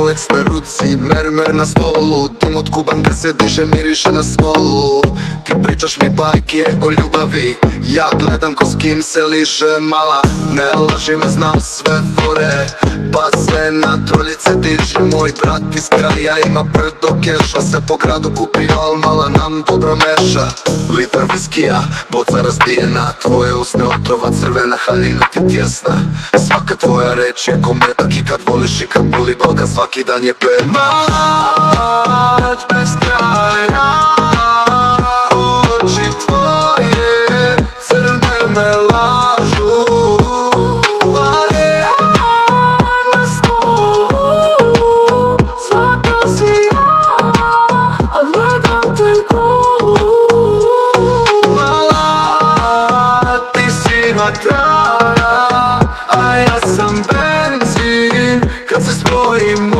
Rolex na ruci, mermer na stolu, dim od kubanka se diže, miriše na smolu. Ti pričaš mi bajke o ljubavi, ja gledam ko s kim se liše mala. Ne laži me, znam sve fore, pa sve na troljice diže. Moj brat iz kraja ima brdo keša, se po gradu kupio, al mala nam dobro meša. Litar viskija, boca razbijena, tvoje usne otrova, crvena haljina ti tjesna. Svaka tvoja reč je kometak i kad voliš i kad boli Boga, svaki dan je pet. Mać bez kraja, oči tvoje crne me lažu. Varijana stolu, svaka si ja, a gledam te kolu. Mala, ti si vatra, a ja sam benzin. Kad se spojim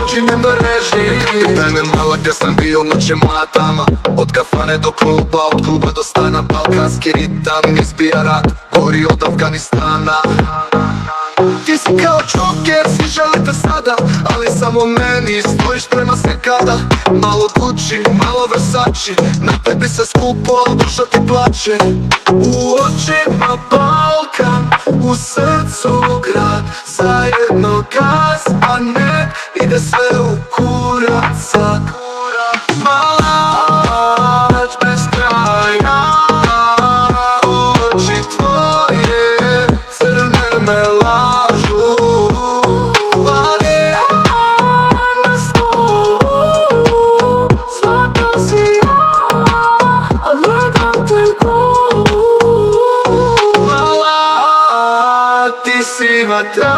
učinjem da režim. Pitaj me mala gdje sam bio, noć je moja tama. Od kafane do kluba, od kluba do stana. Balkanski ritam izbija rat, gori od Afganistana. Ti si kao Joker, svi želite sada, ali samo meni stojiš prema se kada. Malo Gucci, malo Versace, na tebi se skupo, al duša ti plače. U očima Balkan, u srcu grad, zajedno gaz, a ne ide sve u kurac sad. Mlađ bez kraja, oči tvoje crne me lažu. Varijana stolu, svaka si ja, a gledam te kolu. Mala, ti si vatra,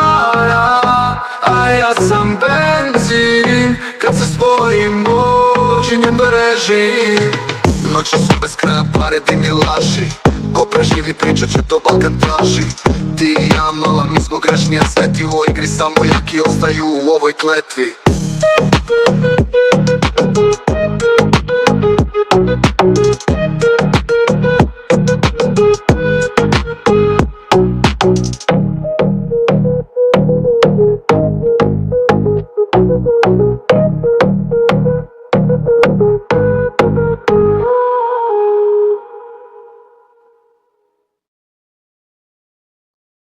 a ja sam benzin. Kad se spojim učinjem da režim. Noći su bez kraja, pare, dim i laži. Ko preživi pričat će to Balkan traži. Ti i ja mala, mi smo grešni, a sveti u ovoj igri samo jaki ostaju u ovoj kletvi.